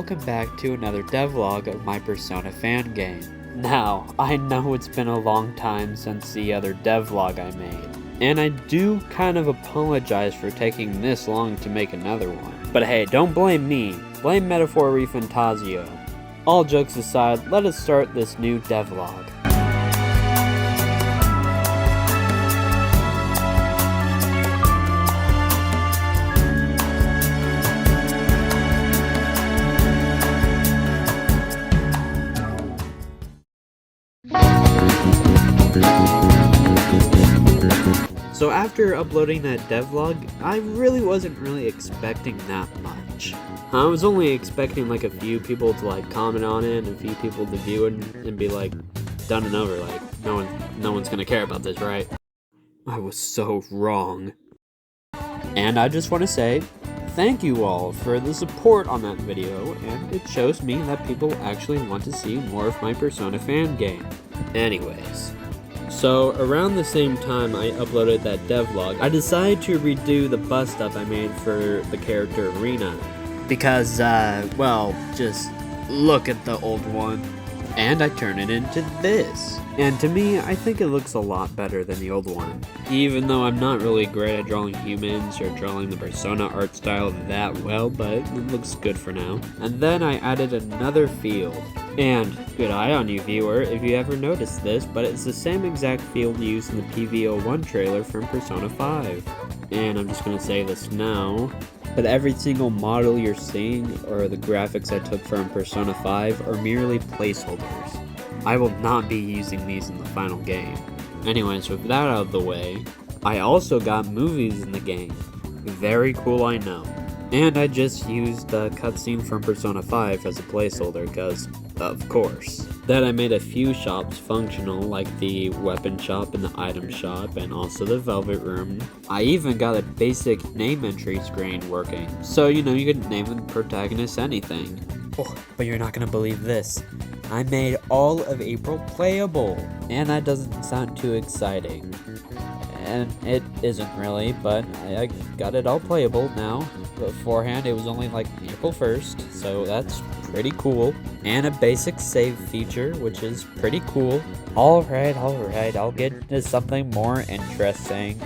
welcome back to another devlog of my Persona fan game. Now, I know it's been a long time since the other devlog I made, and I do kind of apologize for taking this long to make another one. But hey, don't blame me, blame Metaphor Refantasio. All jokes aside, let us start this new devlog. So after uploading that devlog, I really wasn't expecting that much. I was only expecting like a few people to like comment on it, and a few people to view it and be like, done and over, like no one's gonna care about this, right? I was so wrong. And I just want to say, thank you all for the support on that video, and it shows me that people actually want to see more of my Persona fan game. Anyways. So, around the same time I uploaded that devlog, I decided to redo the bust-up I made for the character Rina. Because, well, just look at the old one. And I turned it into this. And to me, I think it looks a lot better than the old one. Even though I'm not really great at drawing humans or drawing the Persona art style that well, but it looks good for now. And then I added another field. And good eye on you, viewer, if you ever noticed this, but it's the same exact field used in the PV01 trailer from Persona 5. And I'm just gonna say this now, but every single model you're seeing, or the graphics I took from Persona 5, are merely placeholders. I will not be using these in the final game. Anyways, with that out of the way, I also got movies in the game. Very cool, I know. And I just used the cutscene from Persona 5 as a placeholder, because, of course. Then I made a few shops functional, like the weapon shop and the item shop, and also the velvet room. I even got a basic name entry screen working, so you know you could name the protagonist anything. Oh, but you're not gonna believe this. I made all of April playable, and that doesn't sound too exciting. And it isn't really, but I got it all playable now. Beforehand, it was only like April 1st, so that's pretty cool. And a basic save feature, which is pretty cool. Alright, I'll get into something more interesting.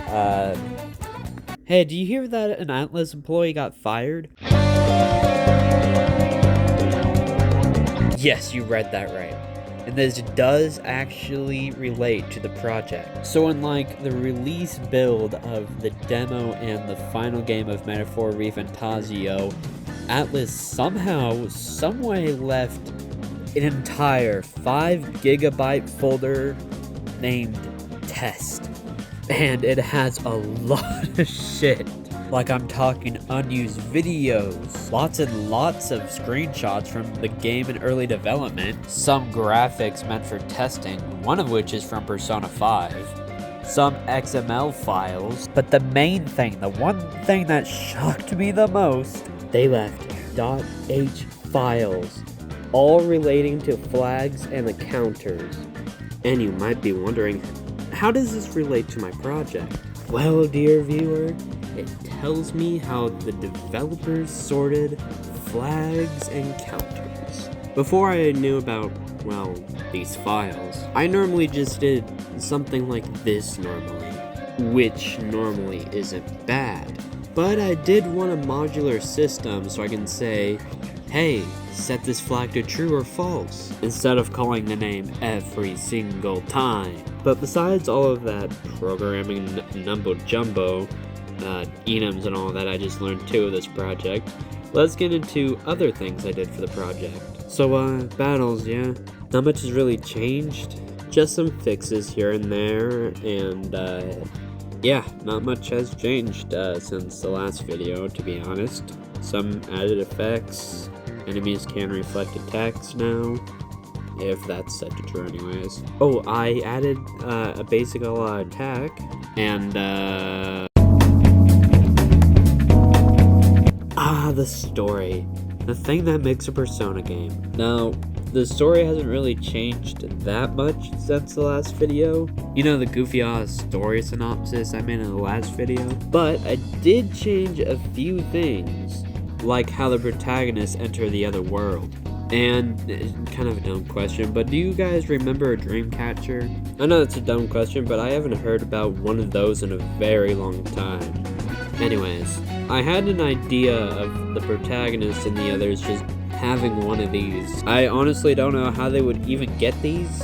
Hey, do you hear that an Atlas employee got fired? Yes, you read that right. And this does actually relate to the project. So unlike the release build of the demo and the final game of Metaphor Refantasio, Atlas somehow, someway left an entire 5 GB folder named test. And it has a lot of shit. Like I'm talking unused videos, lots and lots of screenshots from the game in early development, some graphics meant for testing, one of which is from Persona 5, some XML files, but the main thing, the one thing that shocked me the most, they left .h files, all relating to flags and the counters. And you might be wondering, how does this relate to my project? Well, dear viewer, it tells me how the developers sorted flags and counters. Before I knew about, well, these files, I normally just did something like this normally, which normally isn't bad. But I did want a modular system so I can say, hey, set this flag to true or false, instead of calling the name every single time. But besides all of that programming mumbo-jumbo, enums and all that I just learned too of this project, let's get into other things I did for the project. So, battles, yeah. Not much has really changed. Just some fixes here and there, and, yeah, not much has changed, since the last video, to be honest. Some added effects. Enemies can reflect attacks now, if that's set to true anyways. Oh, I added, a basic attack, and, the story. The thing that makes a Persona game. Now, the story hasn't really changed that much since the last video. You know, the goofy-ass story synopsis I made in the last video? But I did change a few things. like how the protagonists enter the other world. And kind of a dumb question, but do you guys remember a Dreamcatcher? I know that's a dumb question, but I haven't heard about one of those in a very long time. Anyways, I had an idea of the protagonist and the others just having one of these. I honestly don't know how they would even get these.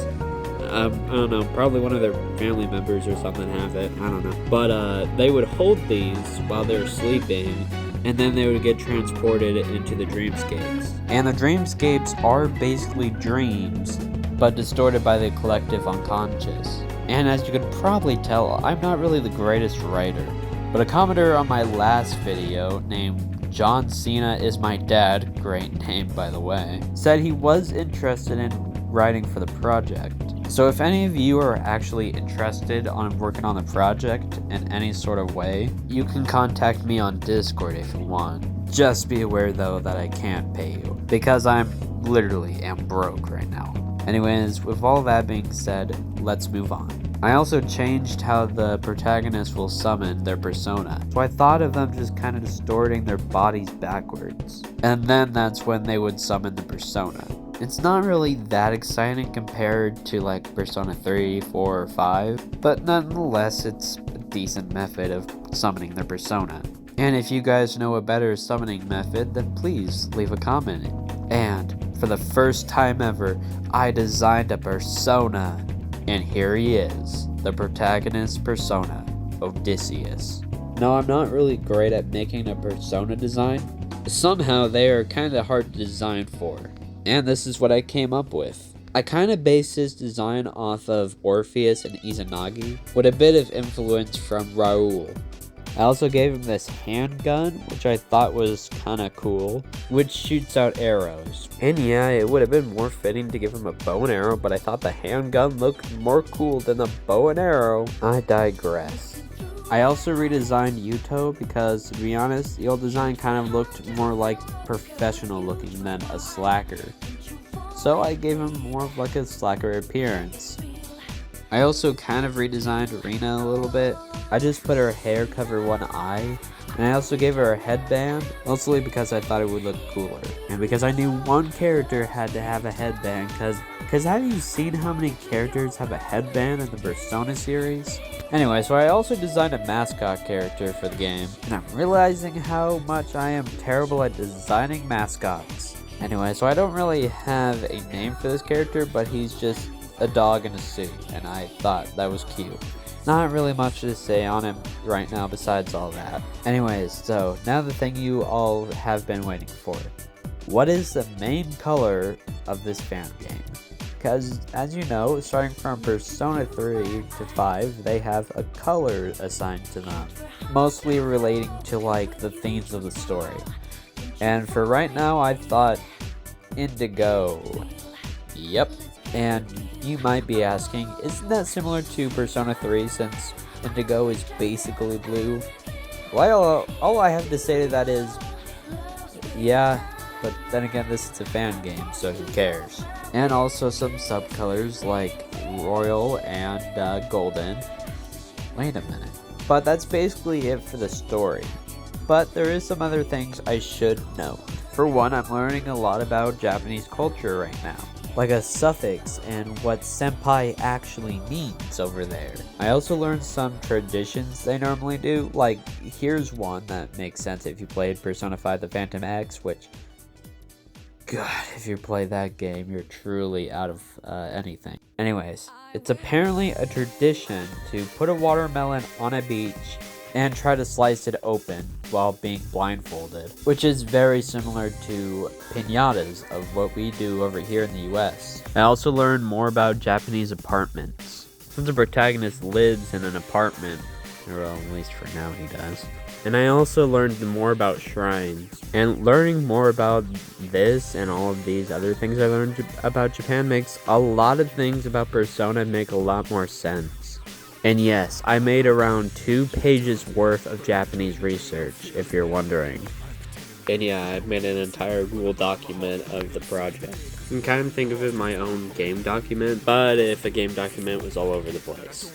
I don't know, probably one of their family members or something have it, I don't know. But they would hold these while they're sleeping, and then they would get transported into the Dreamscapes. And the Dreamscapes are basically dreams, but distorted by the collective unconscious. And as you could probably tell, I'm not really the greatest writer, but a commenter on my last video named John Cena is my dad, great name by the way, said he was interested in writing for the project. So if any of you are actually interested on working on the project in any sort of way, you can contact me on Discord if you want. Just be aware though that I can't pay you, because I'm literally am broke right now. Anyways, with all that being said, let's move on. I also changed how the protagonist will summon their persona. So I thought of them just kind of distorting their bodies backwards. And then that's when they would summon the persona. It's not really that exciting compared to like Persona 3, 4, or 5, but nonetheless it's a decent method of summoning their persona. And if you guys know a better summoning method, then please leave a comment. And for the first time ever, I designed a persona. And here he is, the protagonist persona, Odysseus. Now I'm not really great at making a persona design. Somehow they are kinda hard to design for. And this is what I came up with. I kind of based his design off of Orpheus and Izanagi, with a bit of influence from Raoul. I also gave him this handgun, which I thought was kind of cool, which shoots out arrows. And yeah, it would have been more fitting to give him a bow and arrow, but I thought the handgun looked more cool than the bow and arrow. I digress. I also redesigned Yuto because, to be honest, the old design kind of looked more like professional looking than a slacker. So I gave him more of like a slacker appearance. I also kind of redesigned Rena a little bit. I just put her hair cover one eye, and I also gave her a headband, mostly because I thought it would look cooler. And because I knew one character had to have a headband, because have you seen how many characters have a headband in the Persona series? Anyway, so I also designed a mascot character for the game, and I'm realizing how much I am terrible at designing mascots. Anyway, so I don't really have a name for this character, but he's just a dog in a suit, and I thought that was cute. Not really much to say on him right now besides all that. Anyways, so now the thing you all have been waiting for. What is the main color of this fan game? Because, as you know, starting from Persona 3 to 5, they have a color assigned to them, mostly relating to like the themes of the story. And for right now, I thought indigo. Yep. And you might be asking, isn't that similar to Persona 3 since indigo is basically blue? Well, all I have to say to that is, yeah, but then again, this is a fan game, so who cares? And also some subcolors like royal and golden. Wait a minute. But that's basically it for the story. But there is some other things I should note. For one, I'm learning a lot about Japanese culture right now, like a suffix and what senpai actually means over there. I also learned some traditions they normally do, like here's one that makes sense if you played Persona 5 The Phantom X, which, God, if you play that game, you're truly out of anything. Anyways, it's apparently a tradition to put a watermelon on a beach and try to slice it open while being blindfolded, which is very similar to piñatas of what we do over here in the US. I also learned more about Japanese apartments. Since the protagonist lives in an apartment, or well, at least for now he does. And I also learned more about shrines. And learning more about this and all of these other things I learned about Japan makes a lot of things about Persona make a lot more sense. And yes, I made around 2 pages worth of Japanese research, if you're wondering. And yeah, I've made an entire Google document of the project. You can kind of think of it as my own game document, but if a game document was all over the place.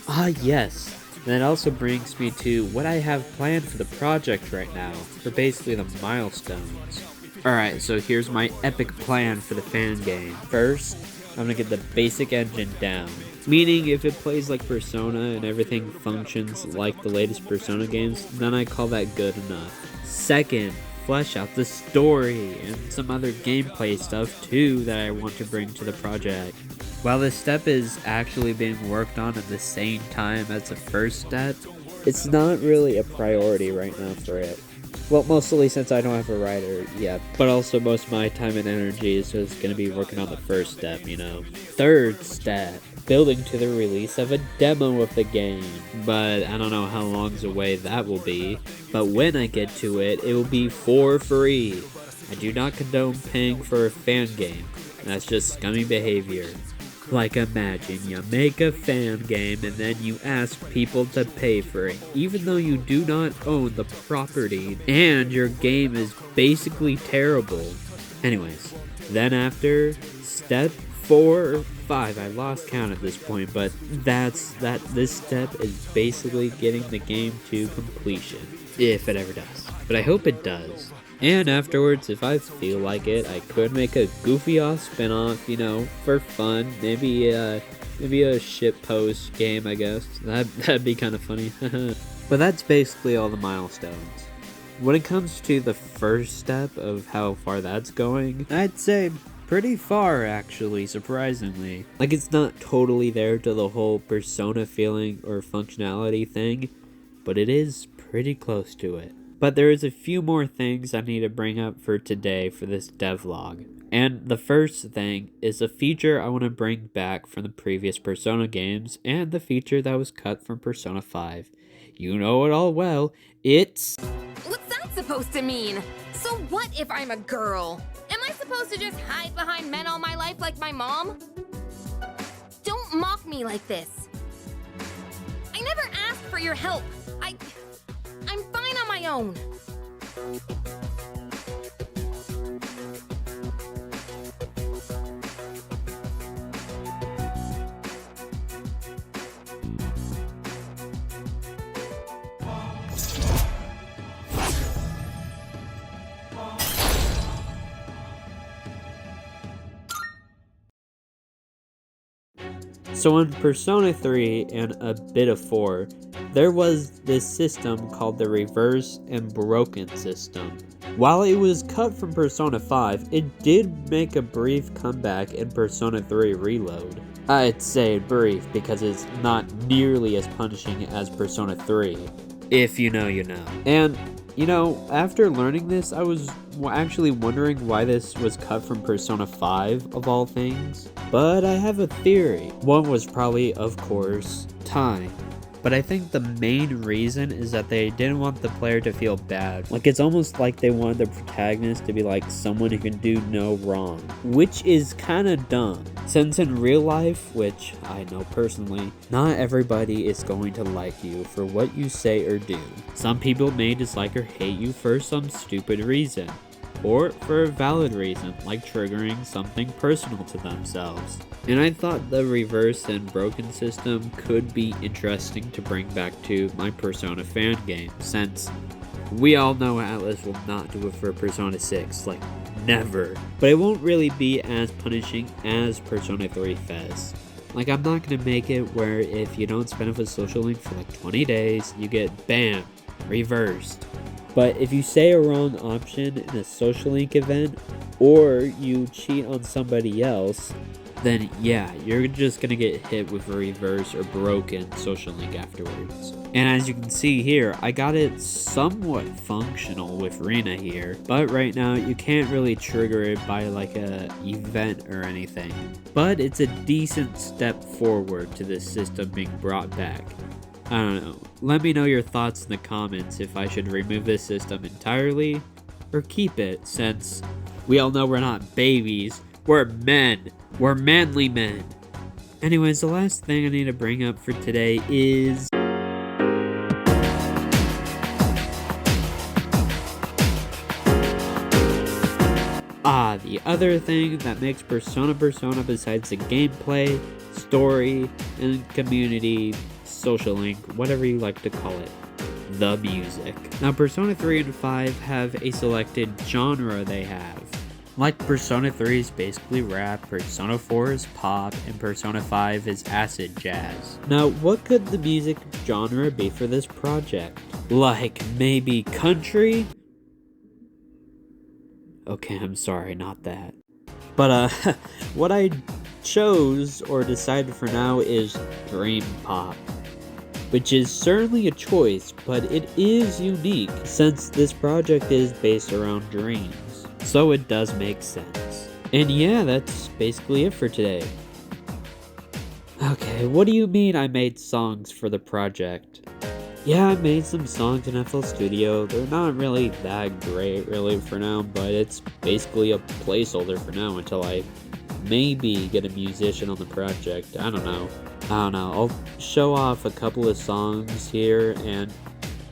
Ah yes, And that also brings me to what I have planned for the project right now, for basically the milestones. Alright, so here's my epic plan for the fan game. First, I'm gonna get the basic engine down. Meaning, if it plays like Persona and everything functions like the latest Persona games, then I call that good enough. Second, flesh out the story and some other gameplay stuff too that I want to bring to the project. While this step is actually being worked on at the same time as the first step, it's not really a priority right now for it. Well, mostly since I don't have a writer yet, but also most of my time and energy is just going to be working on the first step, you know. Third step, building to the release of a demo of the game, but I don't know how long's away that will be, but when I get to it, it will be for free. I do not condone paying for a fan game, that's just scummy behavior. Like, imagine you make a fan game and then you ask people to pay for it, even though you do not own the property and your game is basically terrible. Anyways, then after step 4 or 5, I lost count at this point, but this step is basically getting the game to completion, if it ever does. But I hope it does. And afterwards, if I feel like it, I could make a goofy-off spin-off, you know, for fun. Maybe a shitpost game, I guess. That'd be kind of funny. But that's basically all the milestones. When it comes to the first step of how far that's going, I'd say pretty far, actually, surprisingly. Like, it's not totally there to the whole Persona feeling or functionality thing, but it is pretty close to it. But there is a few more things I need to bring up for today for this devlog. And the first thing is a feature I want to bring back from the previous Persona games and the feature that was cut from Persona 5. You know it all well, it's... What's that supposed to mean? So what if I'm a girl? Am I supposed to just hide behind men all my life like my mom? Don't mock me like this. I never asked for your help. I'm fine on my own. So in Persona 3 and a bit of 4, there was this system called the reverse and broken system. While it was cut from Persona 5, it did make a brief comeback in Persona 3 Reload. I'd say brief because it's not nearly as punishing as Persona 3. If you know, you know. And, you know, after learning this, I was actually wondering why this was cut from Persona 5, of all things. But I have a theory. One was probably, of course, time. But I think the main reason is that they didn't want the player to feel bad. Like, it's almost like they wanted the protagonist to be like someone who can do no wrong. Which is kinda dumb. Since in real life, which I know personally, not everybody is going to like you for what you say or do. Some people may dislike or hate you for some stupid reason. Or for a valid reason, like triggering something personal to themselves. And I thought the reverse and broken system could be interesting to bring back to my Persona fan game, since we all know Atlas will not do it for Persona 6, like never. But it won't really be as punishing as Persona 3 Fez. Like, I'm not gonna make it where if you don't spin off a social link for like 20 days, you get BAM! Reversed. But if you say a wrong option in a social link event, or you cheat on somebody else, then yeah, you're just gonna get hit with a reverse or broken social link afterwards. And as you can see here, I got it somewhat functional with Rina here, but right now you can't really trigger it by like a event or anything. But it's a decent step forward to this system being brought back. I don't know. Let me know your thoughts in the comments if I should remove this system entirely or keep it, since we all know we're not babies, we're men. We're manly men. Anyways, the last thing I need to bring up for today is... the other thing that makes Persona besides the gameplay, story, and community social link, whatever you like to call it. The music. Now, Persona 3 and 5 have a selected genre they have. Like Persona 3 is basically rap, Persona 4 is pop, and Persona 5 is acid jazz. Now, what could the music genre be for this project? Like, maybe country? Okay, I'm sorry, not that. But, what I chose or decided for now is dream pop, which is certainly a choice, but it is unique since this project is based around dreams, so it does make sense. And yeah, that's basically it for today. Okay, what do you mean I made songs for the project? Yeah, I made some songs in FL Studio. They're not really that great really for now, but it's basically a placeholder for now until I maybe get a musician on the project. I don't know. I'll show off a couple of songs here and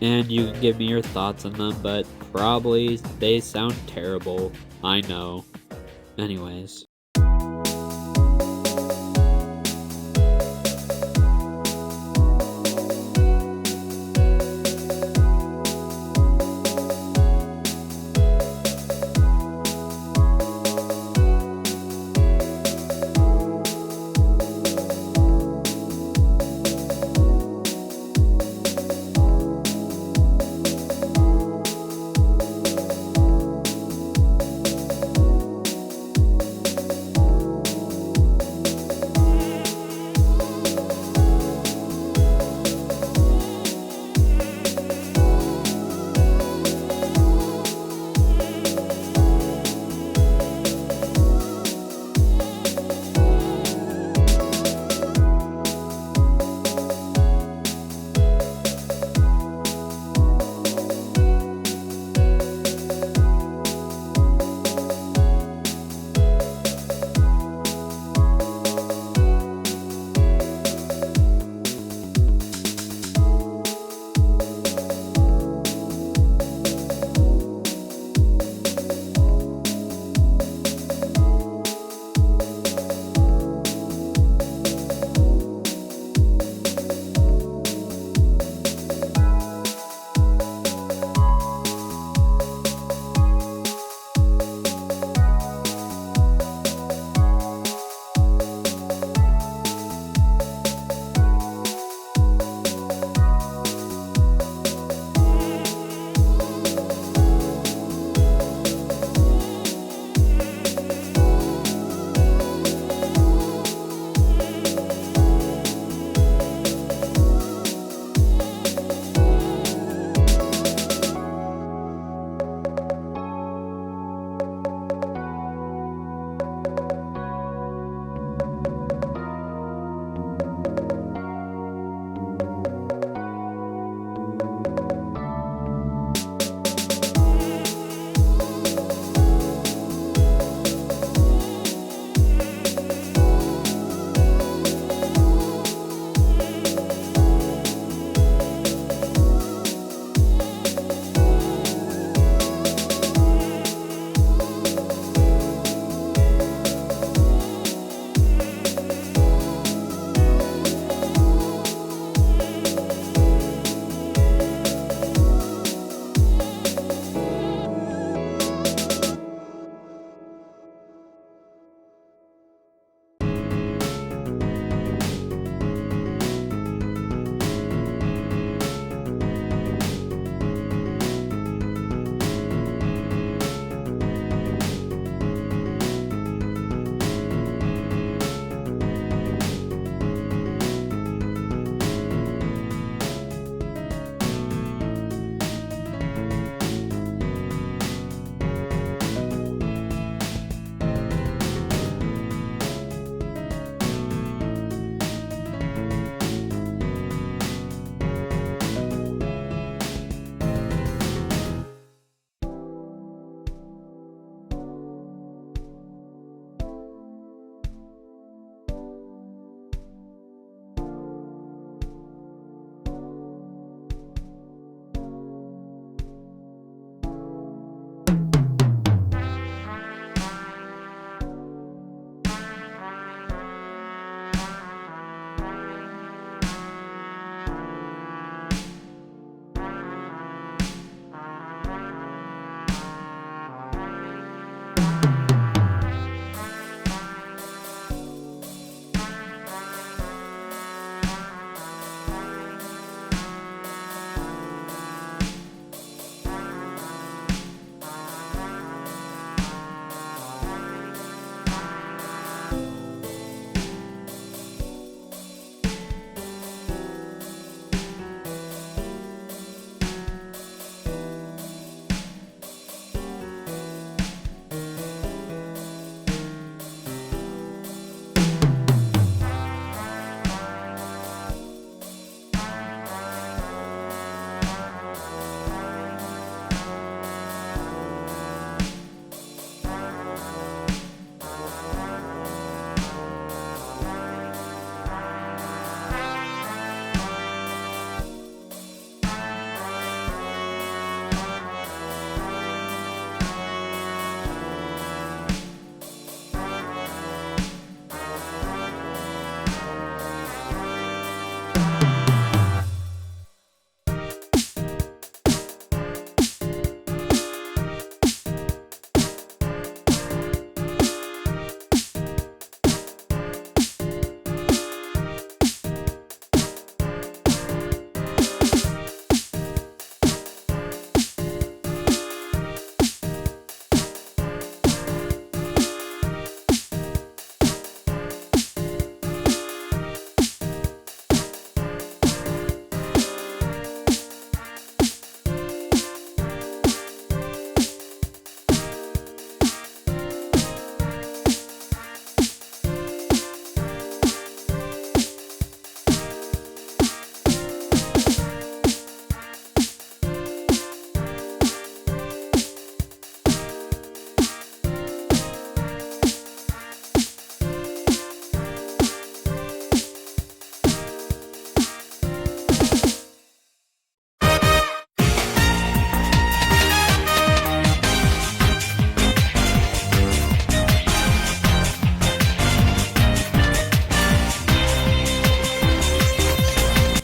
you can give me your thoughts on them, but probably they sound terrible. I know. Anyways.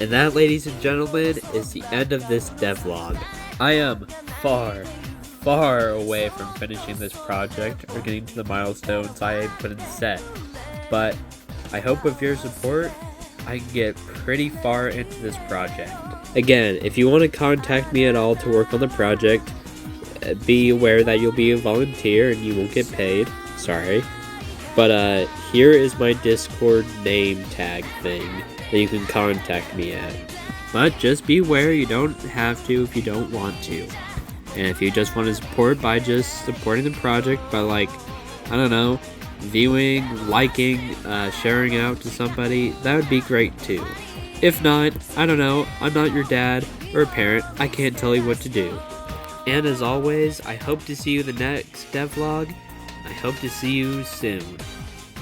And that, ladies and gentlemen, is the end of this devlog. I am far away from finishing this project or getting to the milestones I put in set. But I hope with your support, I can get pretty far into this project. Again, if you want to contact me at all to work on the project, be aware that you'll be a volunteer and you won't get paid. Sorry. But here is my Discord name tag thing that you can contact me at. But just be aware you don't have to if you don't want to. And if you just want to support by just supporting the project by, like, I don't know, viewing, liking, sharing out to somebody, that would be great too. If not, I don't know, I'm not your dad or a parent, I can't tell you what to do. And as always, I hope to see you in the next devlog. I hope to see you soon.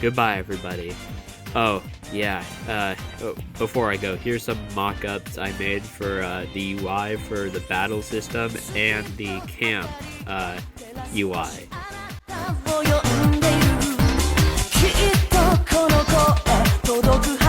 Goodbye, everybody. Oh, yeah, before I go, here's some mock-ups I made for the UI for the battle system and the camp UI. きっとこの声届く